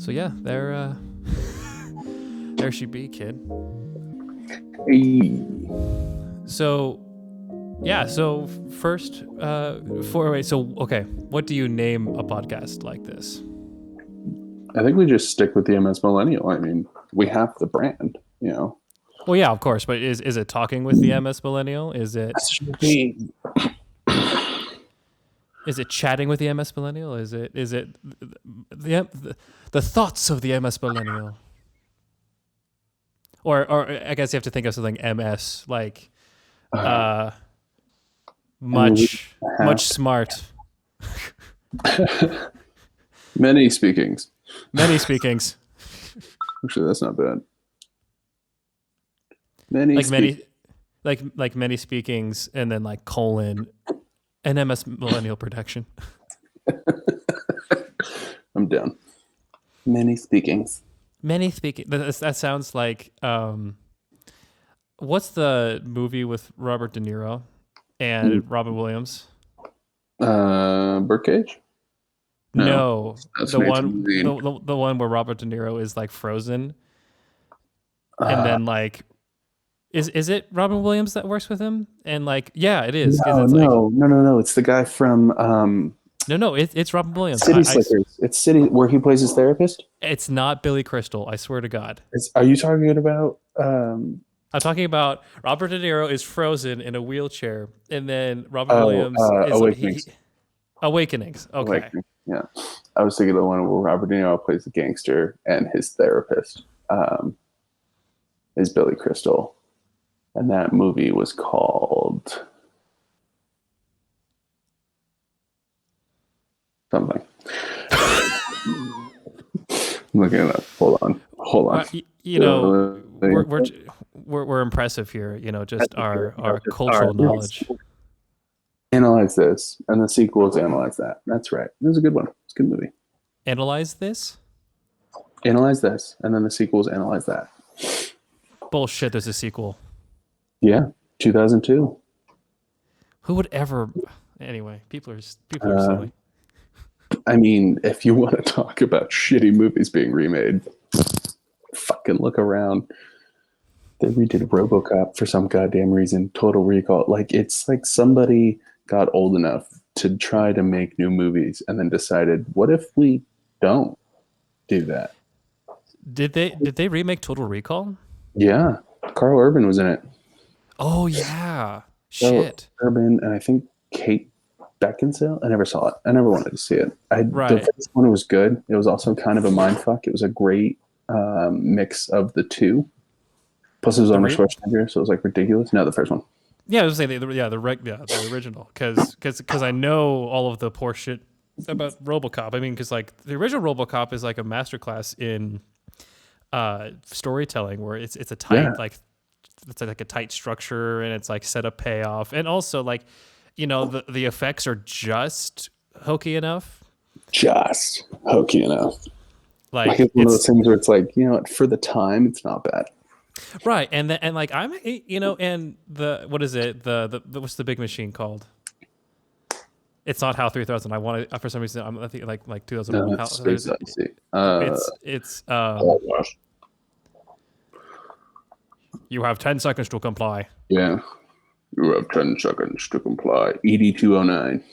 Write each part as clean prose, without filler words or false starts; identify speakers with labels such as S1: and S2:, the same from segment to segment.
S1: So yeah, there she be, kid.
S2: Hey.
S1: So yeah, so first, okay, what do you name a podcast like this?
S2: I think we just stick with the MS Millennial. I mean, we have the brand, you know.
S1: Well, yeah, of course, but is it talking with the MS Millennial? Is it chatting with the MS Millennial? Is it the thoughts of the MS Millennial? Or I guess you have to think of something MS like much smart.
S2: Many speakings.
S1: Many speakings.
S2: Actually, that's not bad. Many
S1: speakings, and then like colon an MS Millennial production.
S2: I'm down. Many speakings.
S1: Many speaking. That sounds like what's the movie with Robert De Niro and Robin Williams?
S2: Birdcage?
S1: No, the one where Robert De Niro is like frozen, and then like, is it Robin Williams that works with him? And like, yeah, it is.
S2: No. It's the guy from.
S1: No, it's Robin Williams.
S2: City Slickers. It's City where he plays his therapist.
S1: It's not Billy Crystal. I swear to God.
S2: Are you talking about?
S1: I'm talking about Robert De Niro is frozen in a wheelchair, and then Robin Williams is
S2: Awakenings.
S1: Awakenings. Okay.
S2: Awakenings. Yeah, I was thinking of the one where Robert De Niro plays the gangster and his therapist is Billy Crystal, and that movie was called something. I'm looking it up. Hold on.
S1: We're impressive here. You know, just our cultural knowledge.
S2: Analyze this, and the sequel is Analyze That. That's right. It was a good one. It's a good movie.
S1: Analyze this?
S2: Analyze this, and then the sequel is Analyze That.
S1: Bullshit, there's a sequel.
S2: Yeah, 2002.
S1: Who would ever... Anyway, people are silly.
S2: I mean, if you want to talk about shitty movies being remade, fucking look around. They redid RoboCop for some goddamn reason. Total Recall. Like, it's like somebody got old enough to try to make new movies and then decided, what if we don't do that?
S1: Did they remake Total Recall?
S2: Yeah. Carl Urban was in it.
S1: Oh, yeah. Shit.
S2: Carl Urban and I think Kate Beckinsale. I never saw it. I never wanted to see it. The first one was good. It was also kind of a mindfuck. It was a great mix of the two. Plus, it was Arnold Schwarzenegger, so it was like ridiculous. No, the first one.
S1: Yeah, I was saying the original, because I know all of the poor shit about RoboCop. I mean, because like the original RoboCop is like a masterclass in storytelling, where it's a tight it's like a tight structure, and it's like set up payoff, and also like, you know, the effects are just hokey enough. Like
S2: it's one of those things where it's like, you know what, for the time, it's not bad.
S1: Right, and like I'm, you know, and what is it? The what's the big machine called? It's not HAL 3000. I want to, for some reason I'm thinking like 2001.
S2: No,
S1: it's you have 10 seconds to comply.
S2: Yeah, you have 10 seconds to comply. ED 209.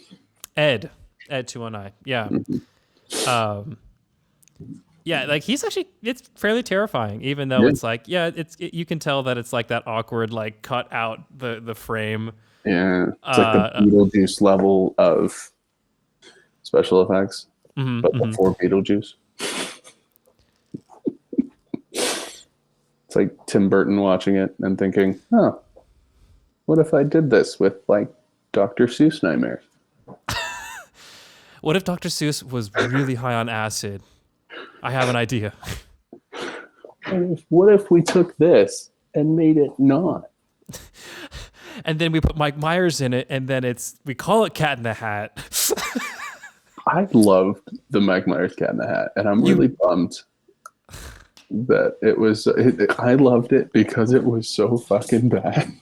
S1: Ed 209. Yeah. Mm-hmm. Yeah, like he's actually, it's fairly terrifying, even though it's like, you can tell that it's like that awkward, like cut out the frame.
S2: Yeah, it's like the Beetlejuice level of special effects, but before Beetlejuice. It's like Tim Burton watching it and thinking, oh, what if I did this with like Dr. Seuss nightmares?
S1: What if Dr. Seuss was really high on acid? I have an idea.
S2: What if we took this and made it not?
S1: And then we put Mike Myers in it, and then we call it Cat in the Hat.
S2: I loved the Mike Myers Cat in the Hat, and I'm really bummed that it was. I loved it because it was so fucking bad.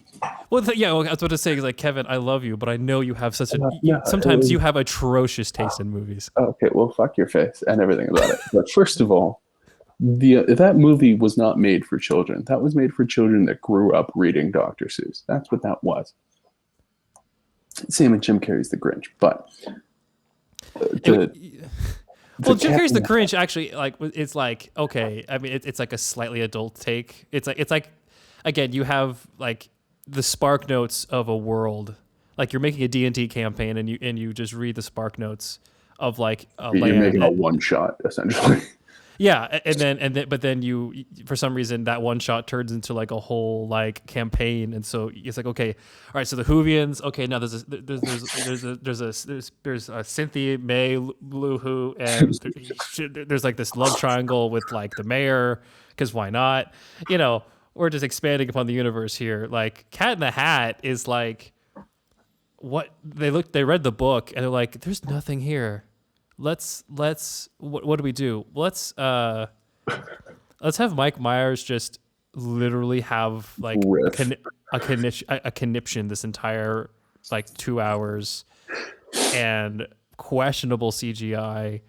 S1: Well, yeah, well, I was about to say, like, Kevin, I love you, but I know you have such
S2: No,
S1: sometimes you have atrocious taste in movies.
S2: okay, well, fuck your face and everything about it. But first of all, that movie was not made for children. That was made for children that grew up reading Dr. Seuss. That's what that was. Same with Jim Carrey's The Grinch, but the
S1: Well, Jim Carrey's The Grinch actually, like, it's like, okay, I mean, it's like a slightly adult take. It's like again, you have like the spark notes of a world. Like you're making a D&D campaign and you just read the spark notes of like a
S2: you're
S1: land.
S2: making a one shot essentially.
S1: Yeah, but then you, for some reason, that one shot turns into like a whole like campaign, and so it's like, okay, all right, so the Whovians, okay, now there's a Cynthia May Lou Who, and there's like this love triangle with like the mayor, because why not? You know, we're just expanding upon the universe here. Like Cat in the Hat is like what they read the book and they're like, there's nothing here. Let's what do we do? Let's have Mike Myers just literally have like a conniption this entire like 2 hours and questionable CGI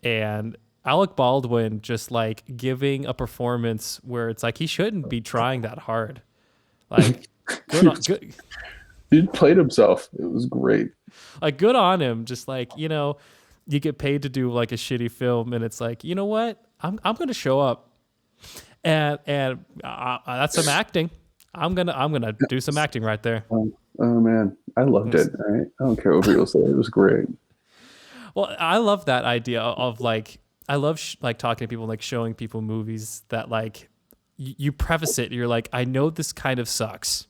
S1: and Alec Baldwin just like giving a performance where it's like he shouldn't be trying that hard. Like good.
S2: He played himself. It was great.
S1: Like good on him. Just like, you know, you get paid to do like a shitty film, and it's like, you know what? I'm going to show up, and that's some acting. I'm gonna do some acting right there.
S2: Oh man, I loved it. All right, I don't care what people say. It was great.
S1: Well, I love that idea of like I love like talking to people, like showing people movies that like you preface it. You're like, I know this kind of sucks.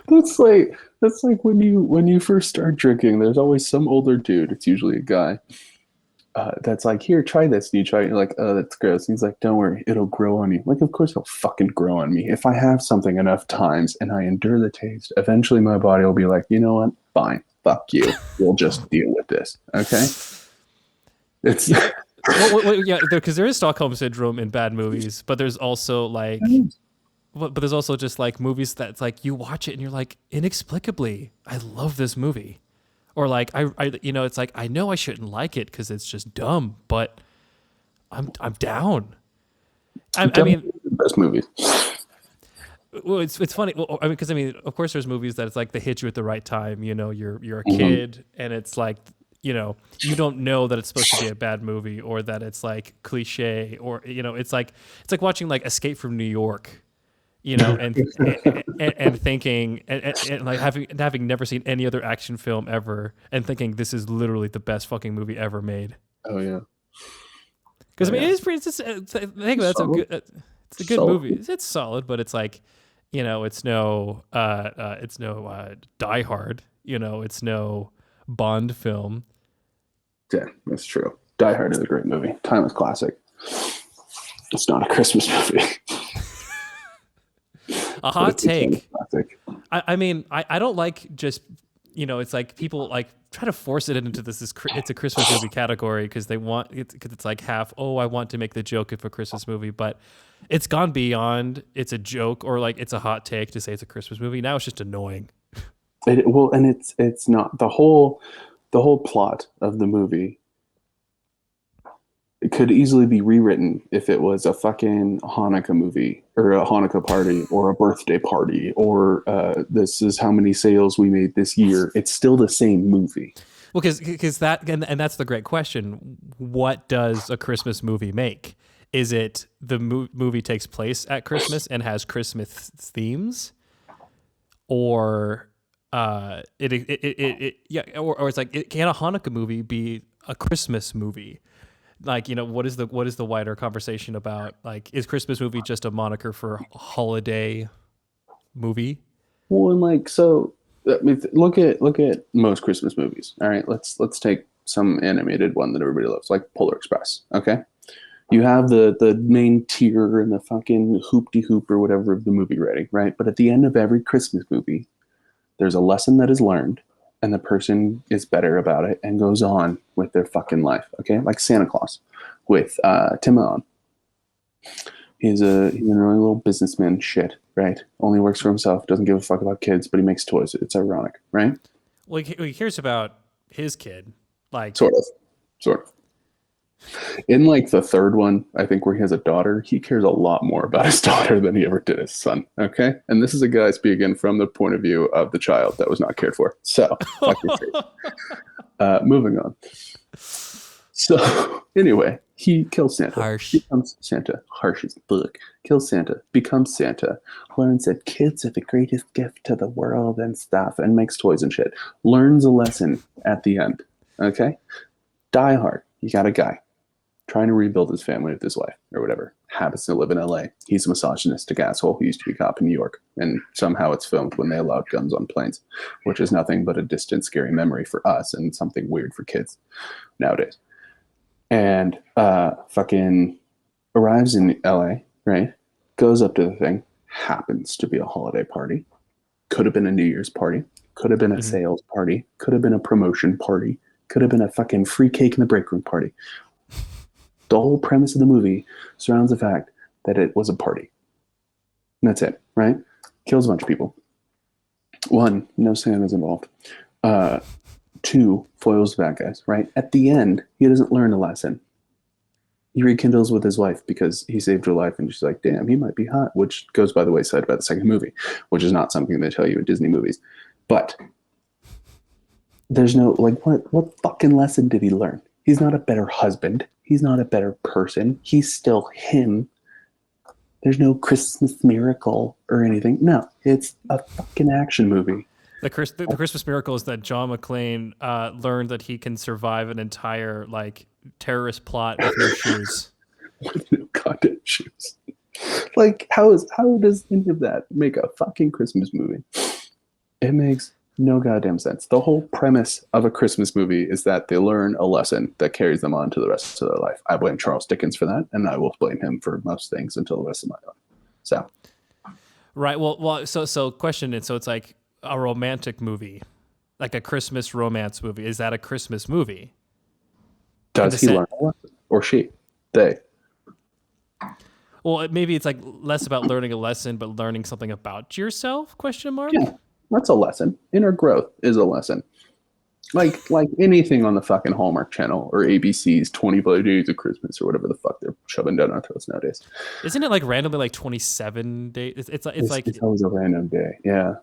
S2: That's like when you first start drinking. There's always some older dude. It's usually a guy. That's like, here, try this. And you try it. You're like, oh, that's gross. And he's like, don't worry, it'll grow on you. Like, of course it'll fucking grow on me. If I have something enough times and I endure the taste, eventually my body will be like, you know what? Fine, fuck you. We'll just deal with this. Okay. It's
S1: yeah, because there is Stockholm syndrome in bad movies, but there's also like. But there's also just like movies that's like you watch it and you're like, inexplicably, I love this movie, or like I you know, it's like I know I shouldn't like it because it's just dumb, but I'm down. I mean,
S2: best movies.
S1: Well, it's funny. Well, I mean, because I mean, of course, there's movies that it's like they hit you at the right time. You know, you're a kid, and it's like, you know, you don't know that it's supposed to be a bad movie or that it's like cliche, or you know, it's like watching like Escape from New York. You know, and thinking and like having never seen any other action film ever, and thinking this is literally the best fucking movie ever made.
S2: Oh yeah,
S1: because I mean, it is pretty. I think that's a good. It's a good movie. It's solid, but it's like, you know, it's no Die Hard. You know, it's no Bond film.
S2: Yeah, that's true. Die Hard is a great movie. Timeless classic. It's not a Christmas movie.
S1: A hot take. I mean, I don't like just, you know, it's like people like try to force it into this it's a Christmas movie category because they want it, because it's like half, oh, I want to make the joke of a Christmas movie, but it's gone beyond it's a joke or like it's a hot take to say it's a Christmas movie. Now it's just annoying.
S2: And it's not the whole plot of the movie. It could easily be rewritten if it was a fucking Hanukkah movie or a Hanukkah party or a birthday party or this is how many sales we made this year. It's still the same movie.
S1: Well, because that and that's the great question. What does a Christmas movie make? Is it the movie takes place at Christmas and has Christmas themes, or or it's like, can a Hanukkah movie be a Christmas movie? Like, you know, what is the wider conversation about? Like, is Christmas movie just a moniker for holiday movie?
S2: Well, and like, so I mean, look at most Christmas movies. All right, let's take some animated one that everybody loves, like Polar Express. Okay, you have the main tier and the fucking hoop-de-hoop or whatever of the movie ready, right? But at the end of every Christmas movie, there's a lesson that is learned, and the person is better about it and goes on with their fucking life. Okay, like Santa Claus with Tim Allen. He's a really little businessman shit, right? Only works for himself, doesn't give a fuck about kids, but he makes toys. It's ironic, right?
S1: Well, he cares about his kid. Like,
S2: Sort of. Sort of. In like the third one, I think where he has a daughter, he cares a lot more about his daughter than he ever did his son. Okay, and this is a guy speaking from the point of view of the child that was not cared for. So, moving on. So anyway, he kills Santa.
S1: Harsh.
S2: Becomes Santa. Harsh as fuck. Kills Santa. Becomes Santa. Learns that kids are the greatest gift to the world and stuff, and makes toys and shit. Learns a lesson at the end. Okay, Die Hard. You got a guy trying to rebuild his family with his wife or whatever. Happens to live in LA. He's a misogynistic asshole who used to be a cop in New York. And somehow it's filmed when they allowed guns on planes, which is nothing but a distant, scary memory for us and something weird for kids nowadays. And fucking arrives in LA, right? Goes up to the thing. Happens to be a holiday party. Could have been a New Year's party. Could have been a sales party. Could have been a promotion party. Could have been a fucking free cake in the break room party. The whole premise of the movie surrounds the fact that it was a party. And that's it, right? Kills a bunch of people. 1, no Santa's involved. 2, foils the bad guys, right? At the end, he doesn't learn a lesson. He rekindles with his wife because he saved her life, and she's like, damn, he might be hot, which goes by the wayside by the second movie, which is not something they tell you in Disney movies. But there's no, like, what fucking lesson did he learn? He's not a better husband. He's not a better person. He's still him. There's no Christmas miracle or anything. No, it's a fucking action movie.
S1: The Christmas miracle is that John McClane learned that he can survive an entire like terrorist plot with no shoes.
S2: With no goddamn shoes. Like, how does any of that make a fucking Christmas movie? It makes no goddamn sense. The whole premise of a Christmas movie is that they learn a lesson that carries them on to the rest of their life. I blame Charles Dickens for that, and I will blame him for most things until the rest of my life. So,
S1: right. Well. So question it. So it's like a romantic movie, like a Christmas romance movie. Is that a Christmas movie?
S2: Does he learn a lesson, or she? They?
S1: Well, maybe it's like less about learning a lesson, but learning something about yourself? Question mark.
S2: Yeah. That's a lesson. Inner growth is a lesson. Like anything on the fucking Hallmark Channel or ABC's 25 Days of Christmas or whatever the fuck they're shoving down our throats nowadays.
S1: Isn't it like randomly like 27 days? It's like
S2: it's always a random day. Yeah.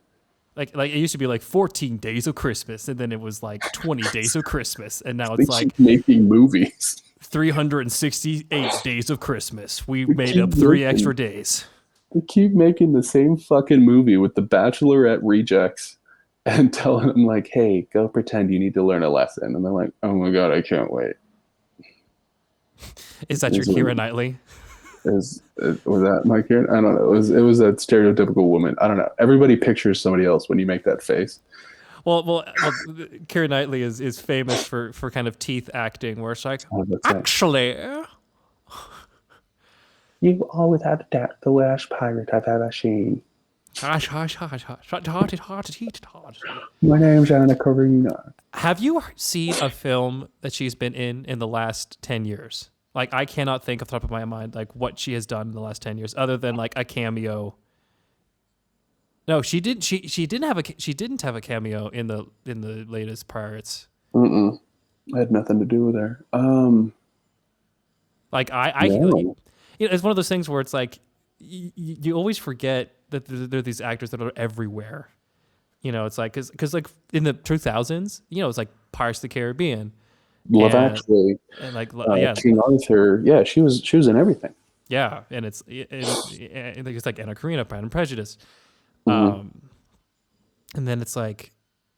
S1: Like it used to be like 14 days of Christmas, and then it was like 20 days of Christmas, and now it's like
S2: making movies.
S1: 368 days of Christmas. We made up 3 extra days.
S2: They keep making the same fucking movie with the Bachelorette rejects and telling them like, hey, go pretend you need to learn a lesson. And they're like, oh my God, I can't wait.
S1: Is that your Keira Knightley?
S2: Was that my Keira? I don't know. It was that stereotypical woman. I don't know. Everybody pictures somebody else when you make that face.
S1: Well, Keira Knightley is famous for kind of teeth acting, where it's like, actually...
S2: You are without doubt the worst pirate I've ever seen.
S1: My
S2: name's Anna Karina.
S1: Have you seen a film that she's been in the last 10 years? Like, I cannot think off the top of my mind like what she has done in the last 10 years, other than like a cameo. No, she didn't have a cameo in the latest Pirates.
S2: I had nothing to do with her.
S1: Like no. It's one of those things where it's like you always forget that there are these actors that are everywhere. It's like because like in the 2000s, it's like Pirates of the Caribbean,
S2: Love Actually,
S1: and like
S2: King Arthur. Yeah, she was in everything.
S1: Yeah, and it's like Anna Karina, Pride and Prejudice,
S2: Mm-hmm.
S1: And then it's like,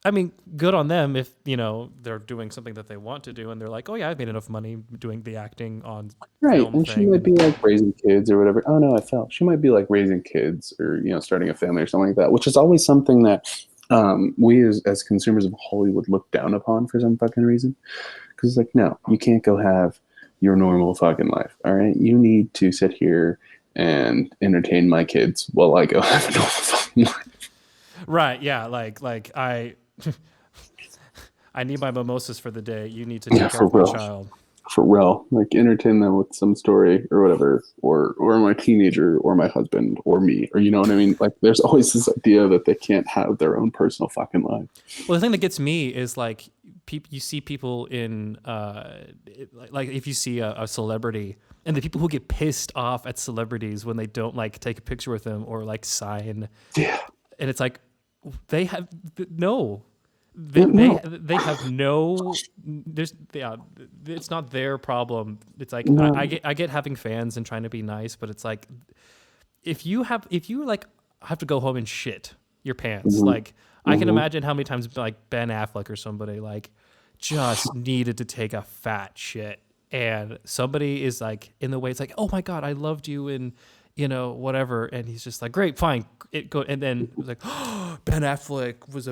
S1: I mean, good on them if they're doing something that they want to do, and they're like, oh yeah, I've made enough money doing the acting on film
S2: and she might be like raising kids or whatever. Oh no, I fell. She might be like raising kids or starting a family or something like that, which is always something that we as consumers of Hollywood look down upon for some fucking reason. Because it's like, no, you can't go have your normal fucking life. All right, you need to sit here and entertain my kids while I go have a normal fucking life.
S1: Right? Yeah. Like I need my mimosas for the day. You need to take care of my child.
S2: for real, like entertain them with some story or whatever, or my teenager or my husband or me, or you know what I mean? Like there's always this idea that they can't have their own personal fucking life.
S1: Well, the thing that gets me is like you see people in like if you see a celebrity and the people who get pissed off at celebrities when they don't like take a picture with them or like sign,
S2: Yeah.
S1: and it's like they have no.
S2: No.
S1: They have no there's yeah it's not their problem. It's like
S2: No.
S1: I get having fans and trying to be nice, but it's like if you like have to go home and shit your pants, like I can imagine how many times like Ben Affleck or somebody like just needed to take a fat shit and somebody is like in the way, it's like, oh my god, I loved you and you know whatever, and he's just like, great, fine, it go, and then it was like, oh, Ben Affleck was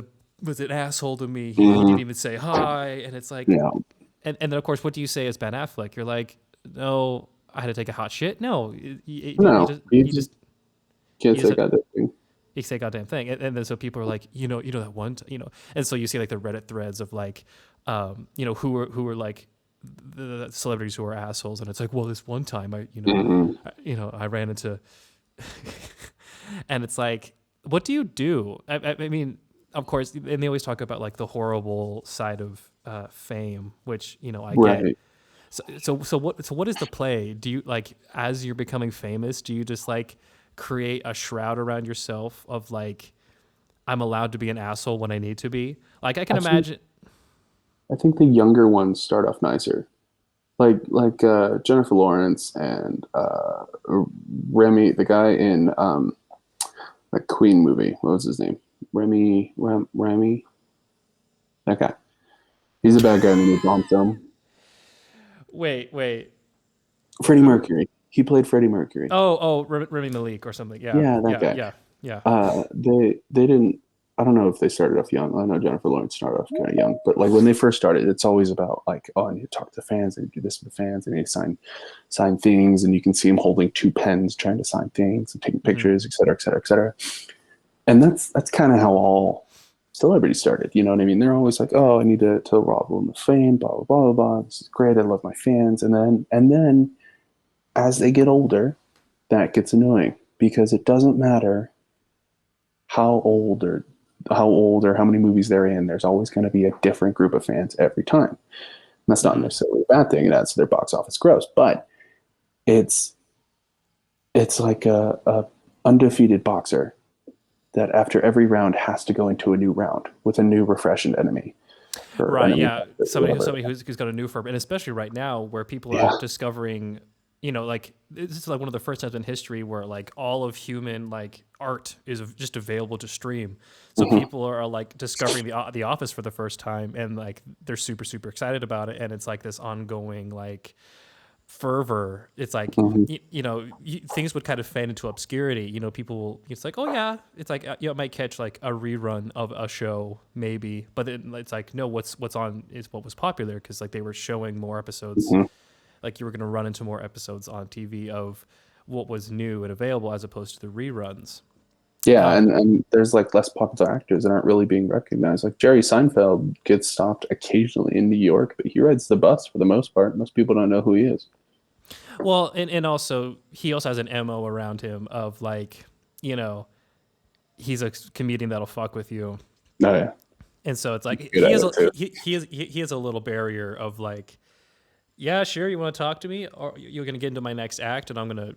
S1: an asshole to me. He didn't even say hi, and it's like,
S2: Yeah.
S1: and then of course, what do you say as Ben Affleck? You're like, no, I had to take a hot shit. No,
S2: No. You
S1: you just
S2: can't
S1: you
S2: say
S1: just
S2: goddamn thing.
S1: you say goddamn thing, and then so people are like, you know that one, and so you see like the Reddit threads of like, who were like the celebrities who are assholes, and it's like, well, this one time I ran into, and it's like, what do you do? I mean, of course, and they always talk about like the horrible side of fame, which I get.
S2: Right.
S1: So what is the play? Do you like, as you're becoming famous, do you just like create a shroud around yourself of like, I'm allowed to be an asshole when I need to be? Like I can imagine.
S2: I think the younger ones start off nicer, like Jennifer Lawrence and Remy, the guy in that Queen movie. What was his name? Remy. That guy. He's a bad guy in the new Bond film.
S1: Wait.
S2: Freddie Mercury. He played Freddie Mercury.
S1: Oh, Remy Malik or something. Yeah.
S2: Yeah, that guy.
S1: Yeah.
S2: They didn't. I don't know if they started off young. I know Jennifer Lawrence started off kind of young, but like when they first started, it's always about like, oh, I need to talk to the fans. I need to do this with the fans. I need to sign things, and you can see him holding two pens, trying to sign things and taking pictures, et cetera, et cetera, et cetera. And that's kind of how all celebrities started. You know what I mean? They're always like, oh, I need to rob them of fame, blah blah blah blah blah. This is great. I love my fans. And then as they get older, that gets annoying because it doesn't matter how old or how many movies they're in. There's always going to be a different group of fans every time. And that's not necessarily a bad thing. It adds to their box office gross, but it's like a undefeated boxer that after every round has to go into a new round with a new refreshing enemy.
S1: Right. Yeah. Somebody who's got a new firm, and especially right now where people are discovering, like this is like one of the first times in history where like all of human like art is just available to stream. So people are like discovering the Office for the first time, and like they're super, super excited about it. And it's like this ongoing like fervor. It's like, things would kind of fade into obscurity. People, it's like, oh yeah, it's like, it might catch like a rerun of a show maybe, but then it's like, no, what's on is what was popular, because like they were showing more episodes. Like you were going to run into more episodes on TV of what was new and available as opposed to the reruns.
S2: Yeah, and there's like less popular actors that aren't really being recognized. Like Jerry Seinfeld gets stopped occasionally in New York, but he rides the bus for the most part. Most people don't know who he is.
S1: Well, and also he also has an MO around him of like, he's a comedian that'll fuck with you.
S2: Oh yeah.
S1: And so it's like he has a little barrier of like, yeah, sure, you want to talk to me, or you're going to get into my next act and I'm going to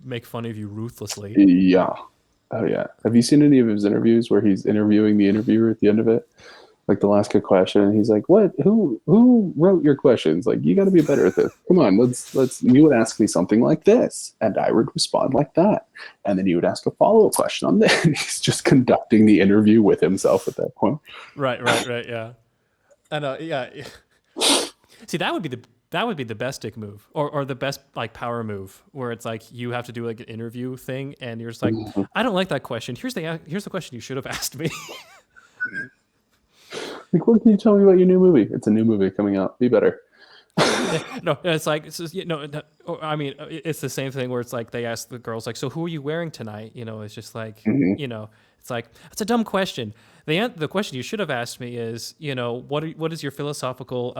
S1: make fun of you ruthlessly.
S2: Yeah. Oh yeah. Have you seen any of his interviews where he's interviewing the interviewer at the end of it? Like they'll ask a question and he's like, what, who wrote your questions? Like, you got to be better at this. Come on, you would ask me something like this and I would respond like that. And then you would ask a follow-up question on this. He's just conducting the interview with himself at that point.
S1: Right. Yeah. I know. Yeah. See, that would be the best dick move, or the best like power move, where it's like you have to do like an interview thing and you're just like, I don't like that question. Here's the question you should have asked me.
S2: Like, what can you tell me about your new movie? It's a new movie coming out. Be better.
S1: Yeah, No, it's like I mean, it's the same thing where it's like they ask the girls like, "So who are you wearing tonight?" It's just like,
S2: Mhm.
S1: it's like it's a dumb question. The question you should have asked me is, what is your philosophical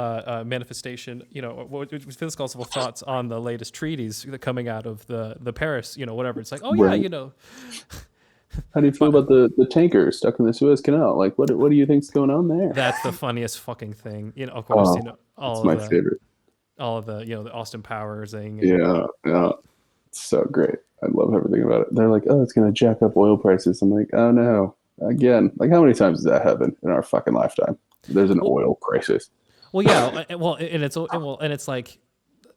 S1: manifestation? What philosophical thoughts on the latest treaties that coming out of the Paris, whatever. It's like, oh yeah,
S2: Right. How do you feel
S1: but
S2: about the tanker stuck in the Suez Canal? Like, what do you think's going on there?
S1: that's the funniest fucking thing. Of course,
S2: Oh, it's my favorite.
S1: all of the the Austin Powers thing and
S2: Yeah, yeah, it's so great. I love everything about it. They're like, oh, it's gonna jack up oil prices. I'm like, oh no, again. Like, how many times has that happened in our fucking lifetime? There's an
S1: well,
S2: oil crisis.
S1: well, yeah, and it's like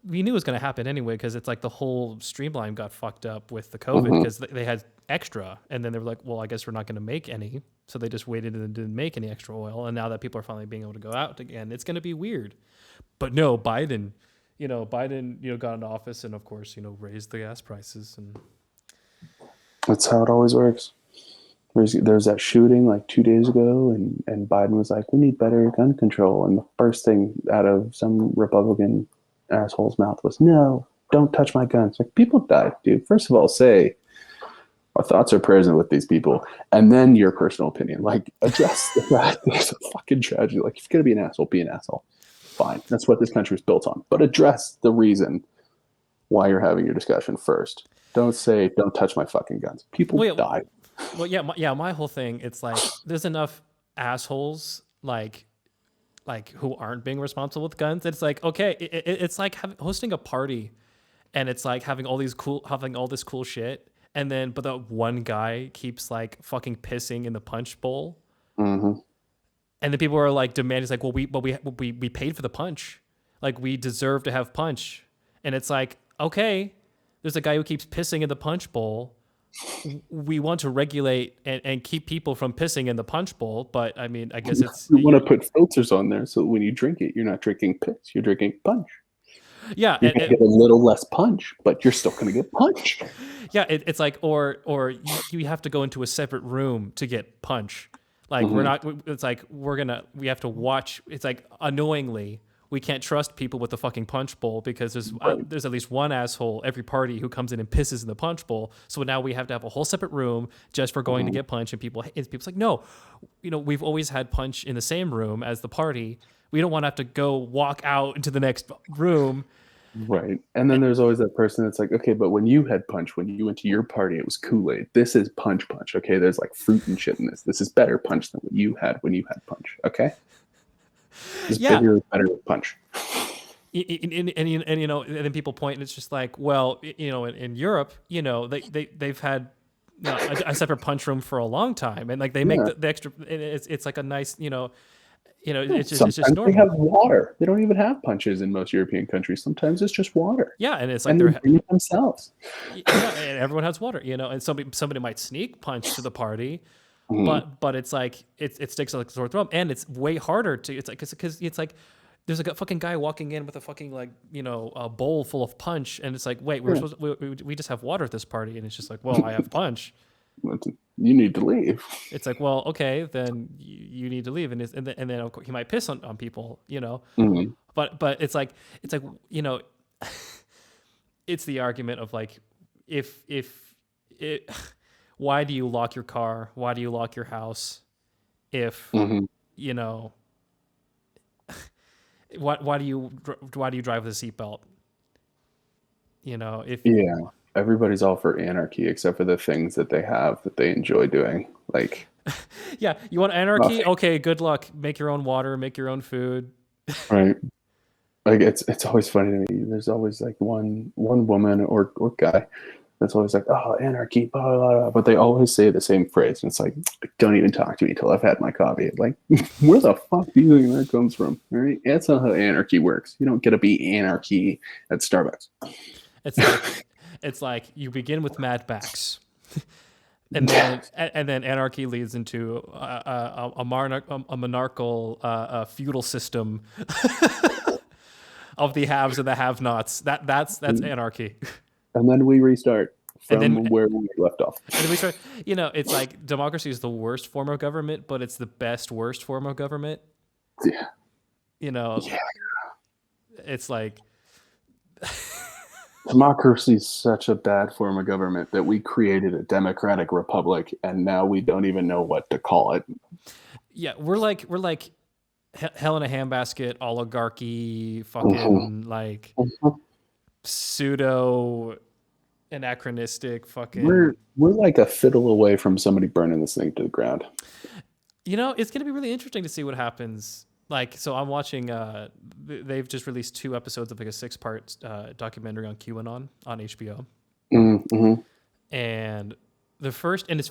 S1: we knew it was going to happen anyway because it's like the whole streamline got fucked up with the COVID
S2: Hmm.
S1: because they had extra, and then they were like, well, I guess we're not going to make any, so they just waited and didn't make any extra oil, and now that people are finally being able to go out again, it's going to be weird. But no, Biden, got into office and of course, raised the gas prices and
S2: That's how it always works. There's that shooting like 2 days ago, and Biden was like, we need better gun control. And the first thing out of some Republican asshole's mouth was, no, don't touch my guns. Like, people died, dude. First of all, say, our thoughts are present with these people, and then your personal opinion. Like, address the fact that it's a fucking tragedy. Like, if you're going to be an asshole, be an asshole. Fine. That's what this country is built on. But address the reason why you're having your discussion first. Don't say, don't touch my fucking guns. People
S1: well, yeah,
S2: died.
S1: well, yeah, my whole thing, it's like there's enough assholes like who aren't being responsible with guns. It's like okay, it's like hosting a party, and it's like having all this cool shit, and then but the one guy keeps like fucking pissing in the punch bowl,
S2: Hmm.
S1: and the people are like demanding, it's like, well, we paid for the punch, like we deserve to have punch, and it's like okay, there's a guy who keeps pissing in the punch bowl. We want to regulate and keep people from pissing in the punch bowl, but I mean, I guess it's
S2: We want to put filters on there so when you drink it, you're not drinking piss, you're drinking punch.
S1: yeah,
S2: You're going to get a little less punch, but you're still going to get punch.
S1: yeah, it's like or you have to go into a separate room to get punch. Like we're
S2: Hmm.
S1: not. It's like we have to watch. It's like annoyingly. We can't trust people with the fucking punch bowl because
S2: Right.
S1: there's at least one asshole every party who comes in and pisses in the punch bowl. So now we have to have a whole separate room just for going to
S2: Hmm.
S1: get punch. And people's like, no, we've always had punch in the same room as the party. We don't want to have to go walk out into the next room.
S2: Right. And then there's always that person that's like, okay, but when you had punch, when you went to your party, it was Kool-Aid. This is punch. Okay. There's like fruit and shit in this. This is better punch than what you had when you had punch. Okay. This is
S1: Yeah,
S2: bigger, better punch.
S1: and then people point and it's just like, well, in Europe, they've had a separate punch room for a long time, and like they make
S2: Yeah.
S1: the extra. It's like a nice, it's just
S2: Sometimes they have
S1: normal.
S2: water. They don't even have punches in most European countries. Sometimes it's just water.
S1: Yeah, and it's like
S2: And they bring it themselves.
S1: yeah, and everyone has water, and somebody might sneak punch to the party,
S2: Mhm.
S1: but it's like it sticks like a sore thumb, and it's way harder to. It's like because it's like there's like a fucking guy walking in with a fucking like a bowl full of punch, and it's like wait, we're
S2: Yeah.
S1: supposed we just have water at this party, and it's just like, well, I have punch.
S2: You need to leave.
S1: It's like, well, okay, then you need to leave, and then of course he might piss on people,
S2: Mhm.
S1: but it's like it's the argument of like if it why do you lock your car, why do you lock your house if
S2: Mhm.
S1: you know why do you drive with a seatbelt, if
S2: Yeah. Everybody's all for anarchy except for the things that they have that they enjoy doing. Like,
S1: yeah, you want anarchy,
S2: nothing.
S1: okay, good luck, make your own water, make your own food.
S2: Right. Like, it's always funny to me. There's always like one woman or guy that's always like, oh, anarchy, blah, blah, blah. But they always say the same phrase. And it's like, don't even talk to me until I've had my coffee. Like, where the fuck do you think that comes from? All right. That's not how anarchy works. You don't get to be anarchy at Starbucks.
S1: It's like it's like you begin with Mad Max, and then anarchy leads into a monarchical feudal system of the haves and the have-nots. That's anarchy.
S2: And then we restart
S1: And then
S2: from where we left off.
S1: and then we start. It's like democracy is the worst form of government, but it's the best worst form of government.
S2: Yeah.
S1: You know,
S2: Yeah.
S1: it's like
S2: Democracy is such a bad form of government that we created a democratic republic, and now we don't even know what to call it.
S1: Yeah, we're like hell in a handbasket oligarchy,
S2: Mhm.
S1: fucking like
S2: Mhm.
S1: pseudo anachronistic
S2: We're
S1: fucking.
S2: we're like a fiddle away from somebody burning this thing to the ground.
S1: It's going to be really interesting to see what happens. Like, so I'm watching. They've just released 2 episodes of like a 6-part documentary on QAnon on HBO,
S2: Mm-hmm.
S1: and and it's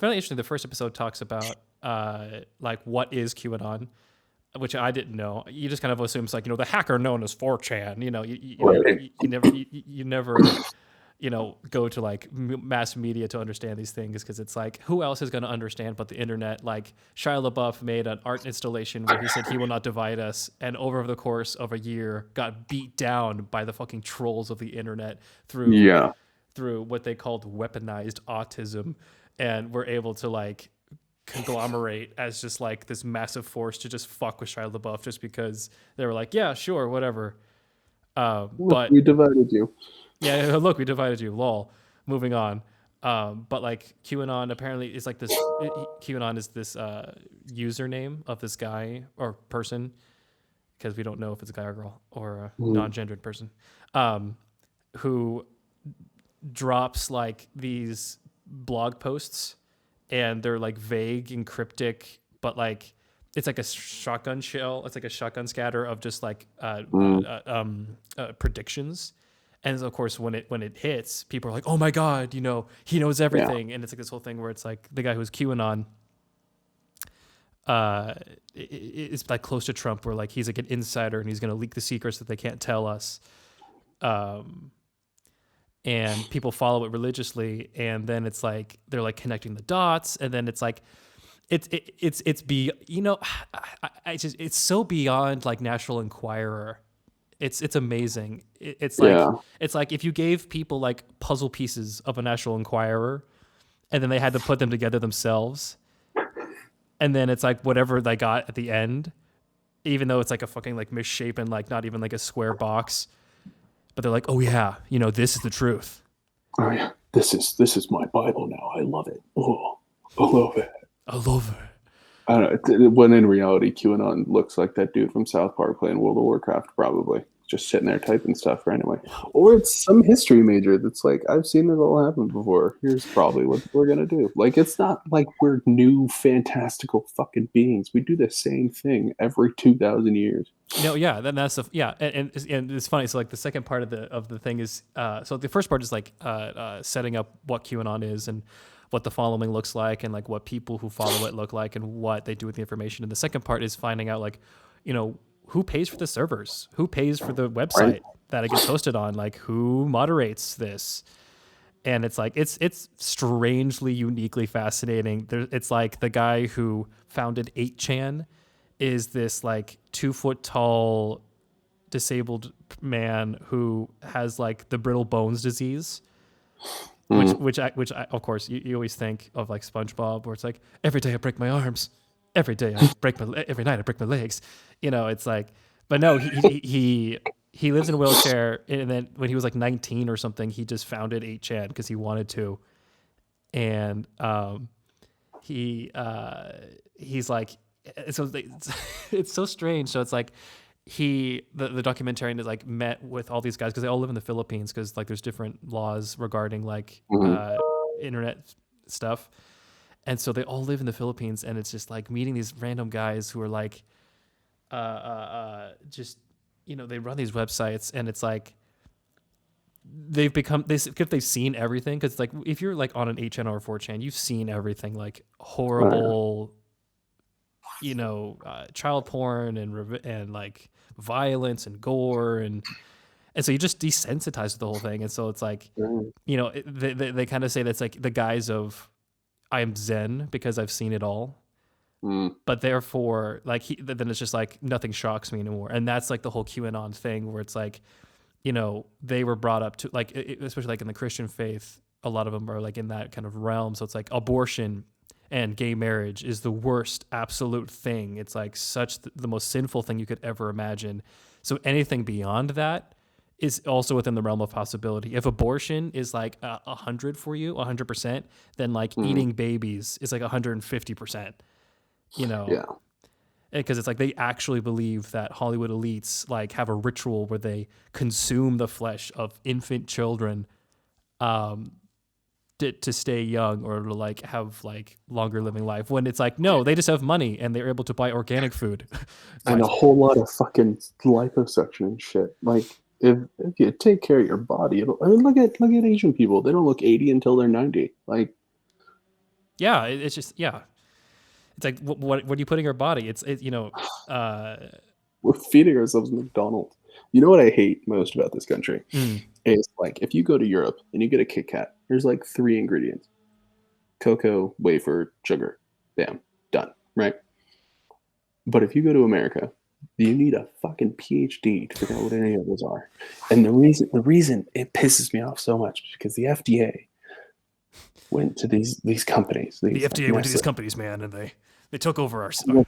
S1: really interesting. The first episode talks about like what is QAnon, which I didn't know. You just kind of assume it's like the hacker known as 4chan.
S2: Right.
S1: You never go to like mass media to understand these things because it's like who else is going to understand but the internet. Like Shia LaBeouf made an art installation where he said he will not divide us, and over the course of a year got beat down by the fucking trolls of the internet through
S2: Yeah.
S1: what they called weaponized autism, and were able to like conglomerate as just like this massive force to just fuck with Shia LaBeouf just because they were like, yeah, sure, whatever.
S2: Look,
S1: But
S2: we divided you.
S1: yeah, look, we divided you. Lol. Moving on. But like QAnon apparently is like this. QAnon is this username of this guy or person because we don't know if it's a guy or girl or a
S2: Mm.
S1: non-gendered person, um, who drops like these blog posts, and they're like vague and cryptic, but like it's like a shotgun shell. It's like a shotgun scatter of just like
S2: Mm.
S1: predictions. And of course, when it hits, people are like, "Oh my god, he knows
S2: Yeah.
S1: everything." And it's like this whole thing where it's like the guy who's QAnon uh, is like close to Trump, where like he's like an insider and he's going to leak the secrets that they can't tell us. Um, and people follow it religiously, and then it's like they're like connecting the dots, and then it's like it's be I just it's so beyond like National Enquirer. It's amazing.
S2: Yeah.
S1: It's like if you gave people like puzzle pieces of a National Enquirer, and then they had to put them together themselves, and then it's like whatever they got at the end, even though it's like a fucking like misshapen, like not even like a square box, but they're like, oh yeah, this is the truth.
S2: Oh yeah. This is my Bible now. I love it. Oh, I love it.
S1: I love it.
S2: I don't know. When in reality, QAnon looks like that dude from South Park playing World of Warcraft, probably just sitting there typing stuff randomly. Or it's some history major that's like, I've seen it all happen before. Here's probably what we're gonna do. Like, it's not like we're new fantastical fucking beings. We do the same thing every 2,000 years.
S1: No, yeah, then that's the yeah, and it's funny. So like the second part of the thing is, so the first part is like setting up what QAnon is and what the following looks like, and like what people who follow it look like, and what they do with the information. And the second part is finding out like, who pays for the servers, who pays for the
S2: Right?
S1: website that it gets hosted on, like who moderates this. And it's like it's strangely uniquely fascinating. It's like the guy who founded 8chan is this like 2 foot tall disabled man who has like the brittle bones disease, which
S2: Mm.
S1: which I, of course you always think of like SpongeBob, where it's like every day I break my arms, every day I break every night I break my legs. It's like, but no, he lives in a wheelchair, and then when he was like 19 or something, he just founded 8chan because he wanted to, and he he's like it's so strange. So it's like the documentarian is like met with all these guys because they all live in the Philippines, because like there's different laws regarding like
S2: Mm.
S1: internet stuff, and so they all live in the Philippines, and it's just like meeting these random guys who are like just they run these websites, and it's like they've seen everything, because like if you're like on an 8chan or 4chan, you've seen everything, like
S2: Oh,
S1: horrible child porn and like violence and gore, and so you just desensitize to the whole thing. And so it's like
S2: yeah. Mm.
S1: they kind of say that's like the guise of I'm Zen because I've seen it all,
S2: Mm.
S1: but therefore like then it's just like nothing shocks me anymore. And that's like the whole QAnon thing, where it's like they were brought up to like especially like in the Christian faith, a lot of them are like in that kind of realm. So it's like abortion and gay marriage is the worst absolute thing. It's like such the most sinful thing you could ever imagine. So anything beyond that is also within the realm of possibility. If abortion is like 100 for you, 100%, then like
S2: Mm,
S1: eating babies is like 150%, you know,
S2: yeah.
S1: because it's like they actually believe that Hollywood elites like have a ritual where they consume the flesh of infant children um, to stay young or to like have like longer living life. When it's like no, they just have money and they're able to buy organic food. It's
S2: And a
S1: like
S2: whole lot of fucking liposuction and shit. Like if you take care of your body, it'll. I mean, look at Asian people. They don't look 80 until they're 90. Like
S1: yeah, it's just yeah. It's like what are you putting in your body? Uh,
S2: we're feeding ourselves McDonald's. You know what I hate most about this country
S1: mm,
S2: is like if you go to Europe and you get a Kit Kat, there's like three ingredients: cocoa, wafer, sugar. Bam, done. Right. But if you go to America, you need a fucking PhD to figure out what any of those are. And the reason it pisses me off so much is because the FDA went to these companies,
S1: the
S2: these like
S1: FDA went to these
S2: Nestle.
S1: companies, man, and they took over our.
S2: And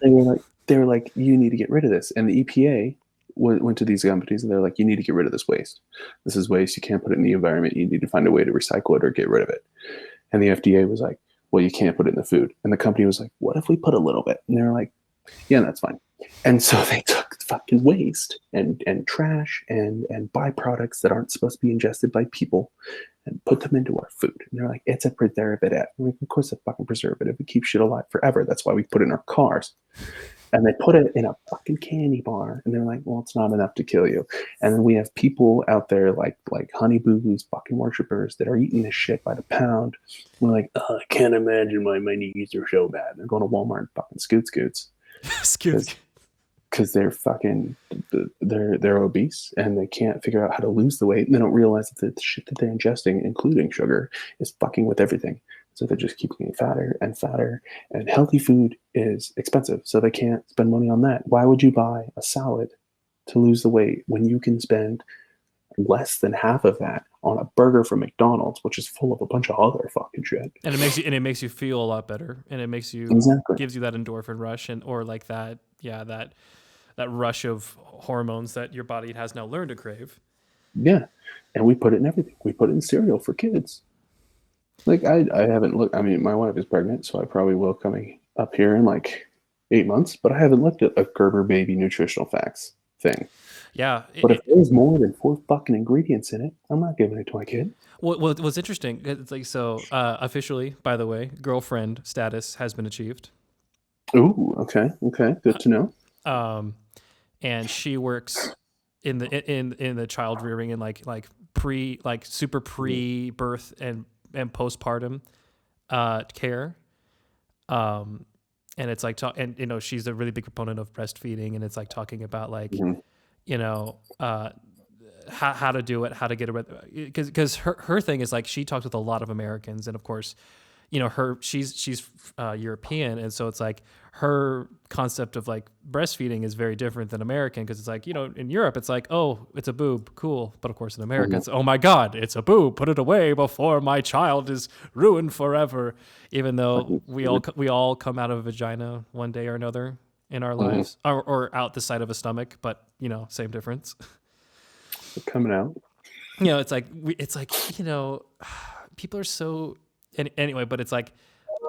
S2: they were like, you need to get rid of this. And the EPA went to these companies and they're like, you need to get rid of this waste. This is waste. You can't put it in the environment. You need to find a way to recycle it or get rid of it. And the FDA was like, well, you can't put it in the food. And the company was like, what if we put a little bit? And they were like, yeah, that's fine. And so they took fucking waste and trash and byproducts that aren't supposed to be ingested by people and put them into our food. And they're like, it's a preservative. I'm like, of course, it's a fucking preservative. It keeps shit alive forever. That's why we put it in our cars. And they put it in a fucking candy bar. And they're like, well, it's not enough to kill you. And then we have people out there like Honey Boo Boo's fucking worshippers that are eating this shit by the pound. We're like, oh, I can't imagine why my knees are so bad. They're going to Walmart and fucking scoots.
S1: Excuse.
S2: Because they're fucking they're obese and they can't figure out how to lose the weight and they don't realize that the shit that they're ingesting, including sugar, is fucking with everything. So they just keep getting fatter and fatter. And healthy food is expensive, so they can't spend money on that. Why would you buy a salad to lose the weight when you can spend less than half of that on a burger from McDonald's, which is full of a bunch of other fucking shit?
S1: And it makes you feel a lot better, and it makes you
S2: Exactly.
S1: gives you that endorphin rush and or like that that rush of hormones that your body has now learned to crave.
S2: Yeah. And we put it in everything. We put it in cereal for kids. Like I haven't looked. I mean, my wife is pregnant, so I probably will coming up here in like 8 months. But I haven't looked at a Gerber baby nutritional facts thing.
S1: Yeah.
S2: But if there's more than 4 fucking ingredients in it, I'm not giving it to my kid.
S1: What's interesting? It's like so. Officially, by the way, girlfriend status has been achieved.
S2: Ooh, okay, good to know.
S1: And she works in the child rearing and like super pre birth and postpartum care. And it's like and she's a really big proponent of breastfeeding, and it's like talking about like
S2: Mhm.
S1: you know how to do it, how to get it, because her thing is like she talks with a lot of Americans, and of course she's European, and so it's like her concept of like breastfeeding is very different than American, because it's like in Europe it's like, oh, it's a boob, cool, but of course in America it's, oh my god, it's a boob, put it away before my child is ruined forever, even though we all come out of a vagina one day or another in our lives, or out the side of a stomach, but same difference.
S2: They're coming out.
S1: It's like people are so anyway, but it's like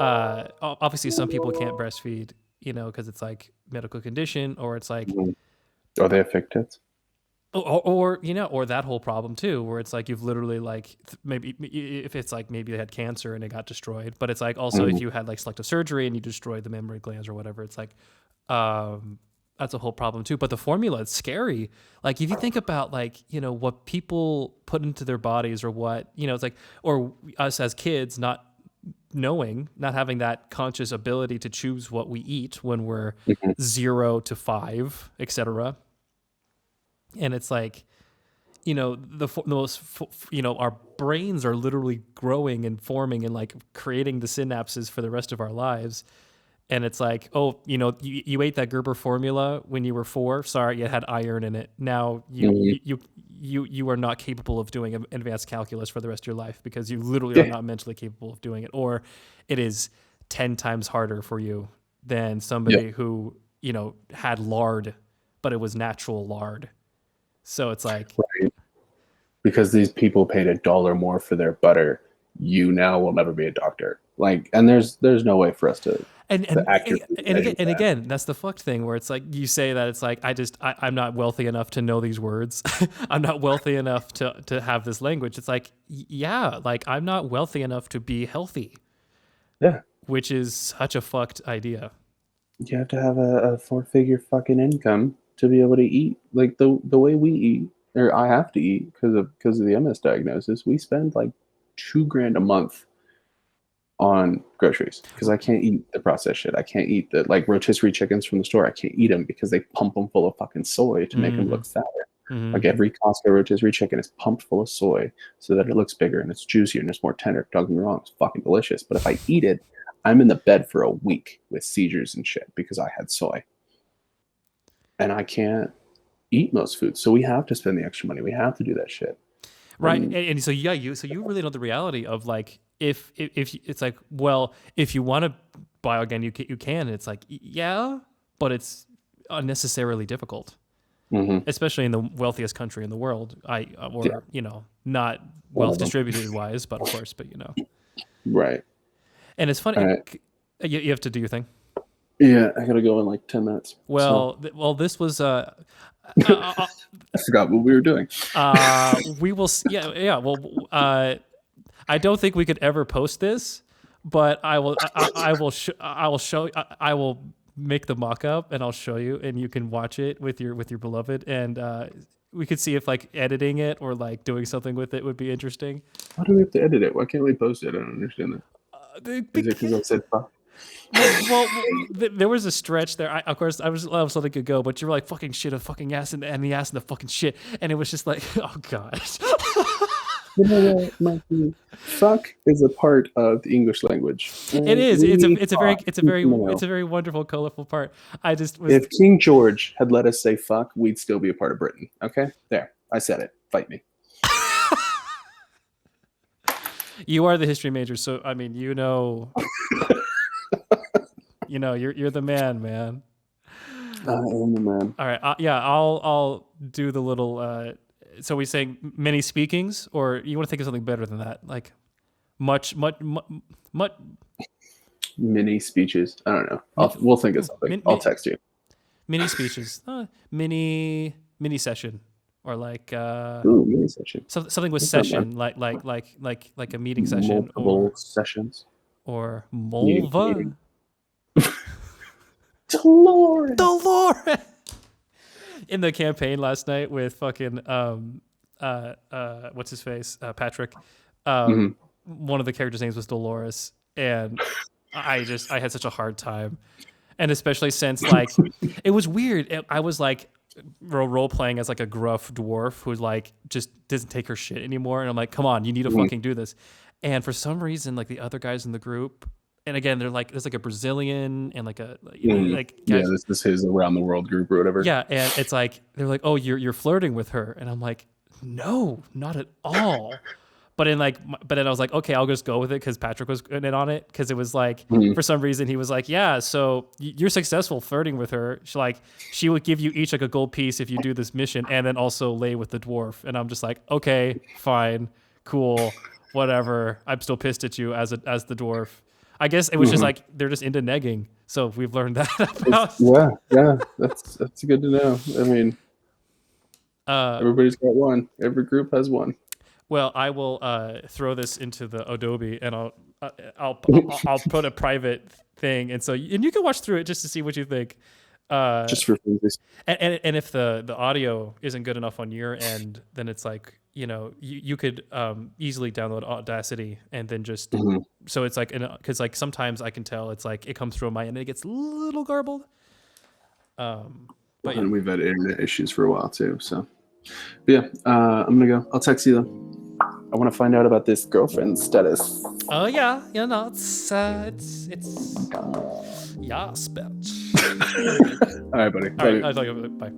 S1: obviously some people can't breastfeed, because it's like medical condition, or it's like
S2: Mhm. Are they affected?
S1: or that whole problem too, where it's like you've literally like maybe if it's like maybe they had cancer and it got destroyed, but it's like also if you had like selective surgery and you destroyed the mammary glands or whatever, it's like that's a whole problem too. But the formula is scary. Like if you think about like what people put into their bodies, or what it's like, or us as kids not having that conscious ability to choose what we eat when we're 0 to 5, etc. And it's like the most our brains are literally growing and forming and like creating the synapses for the rest of our lives. And it's like, oh, you ate that Gerber formula when you were 4. Sorry, it had iron in it. Now you are not capable of doing advanced calculus for the rest of your life, because you literally are not mentally capable of doing it, or it is 10 times harder for you than somebody who had lard, but it was natural lard. So it's like,
S2: Right. because these people paid $1 more for their butter, you now will never be a doctor. Like, and there's no way for us to
S1: And
S2: accurately
S1: and
S2: measure
S1: again,
S2: that.
S1: that's the fucked thing where it's like you say that it's like I'm not wealthy enough to know these words. I'm not wealthy enough to have this language. It's like yeah, like I'm not wealthy enough to be healthy,
S2: Yeah,
S1: which is such a fucked idea.
S2: you have to have a 4-figure fucking income to be able to eat. Like the way we eat, or I have to eat because of the MS diagnosis. We spend like $2,000 a month on groceries because I can't eat the processed shit. I can't eat the like rotisserie chickens from the store. I can't eat them because they pump them full of fucking soy to make them look fatter. Like every Costco rotisserie chicken is pumped full of soy so that it looks bigger and it's juicier and it's more tender. Don't get me wrong, it's fucking delicious. But if I eat it, I'm in the bed for a week with seizures and shit because I had soy. And I can't eat most foods. So we have to spend the extra money. We have to do that shit.
S1: Right. And so yeah, you really know the reality of like if it's like, well, if you want to buy again, you can. It's like yeah, but it's unnecessarily difficult. Especially in the wealthiest country in the world, you know, not wealth distributed wise, but of course, but you know,
S2: right.
S1: And it's funny,
S2: Right.
S1: You have to do your thing.
S2: Yeah, I gotta go in like 10 minutes.
S1: Well, well, this was
S2: I forgot what we were doing.
S1: we will, yeah. Well, I don't think we could ever post this, but I will I will make the mock-up and I'll show you and you can watch it with your beloved and we could see if like editing it or like doing something with it would be interesting.
S2: Why do we have to edit it? Why can't we post it? I don't understand that. Is it because I said fuck?
S1: Well, there was a stretch there. Of course, I was letting it go, but you were like fucking shit, a fucking ass, and the ass and the fucking shit, and it was just like, oh gosh.
S2: You know what, Mikey? Fuck is a part of the English language.
S1: It is. It's a very wonderful, colorful part. I just was.
S2: If King George had let us say fuck, we'd still be a part of Britain. Okay, there, I said it. Fight me.
S1: You are the history major, so I mean, you know, you're the man.
S2: I am the man.
S1: All right, yeah, I'll do the little. So we saying many speakings, or you want to think of something better than that, like much.
S2: Mini speeches. I don't know. We'll think of something. I'll text you.
S1: Mini speeches, mini session. Or like
S2: mini session.
S1: Something with session, like a meeting session,
S2: multiple sessions,
S1: or Molva.
S2: Dolores.
S1: In the campaign last night with fucking what's his face, Patrick. One of the characters' names was Dolores, and I had such a hard time, and especially since like it was weird. I was like role playing as like a gruff dwarf who like just doesn't take her shit anymore, and I'm like, come on, you need to fucking do this. And for some reason, like the other guys in the group, and again, they're like there's like a Brazilian and like a like guys,
S2: this is his around the world group or whatever.
S1: Yeah, and it's like they're like, oh, you're flirting with her, and I'm like, no, not at all. But then I was like, okay, I'll just go with it because Patrick was in it on it, because it was like for some reason he was like, yeah, so you're successful flirting with her. She would give you each like a gold piece if you do this mission, and then also lay with the dwarf. And I'm just like, okay, fine, cool, whatever. I'm still pissed at you as the dwarf. I guess it was just like they're just into negging. So we've learned that about.
S2: Yeah, that's good to know. I mean, everybody's got one. Every group has one.
S1: Well, I will throw this into the Adobe, and I'll put a private thing, and you can watch through it just to see what you think.
S2: Just for movies.
S1: And if the audio isn't good enough on your end, then it's like you could easily download Audacity and then just so it's like because like sometimes I can tell it's like it comes through on my end and it gets a little garbled. But
S2: and we've had internet issues for a while too, so. But yeah, I'm gonna go. I'll text you though. I want to find out about this girlfriend status.
S1: Oh yeah, no, it's yes, bitch.
S2: All right, buddy.
S1: All right, I'll talk about it. Bye.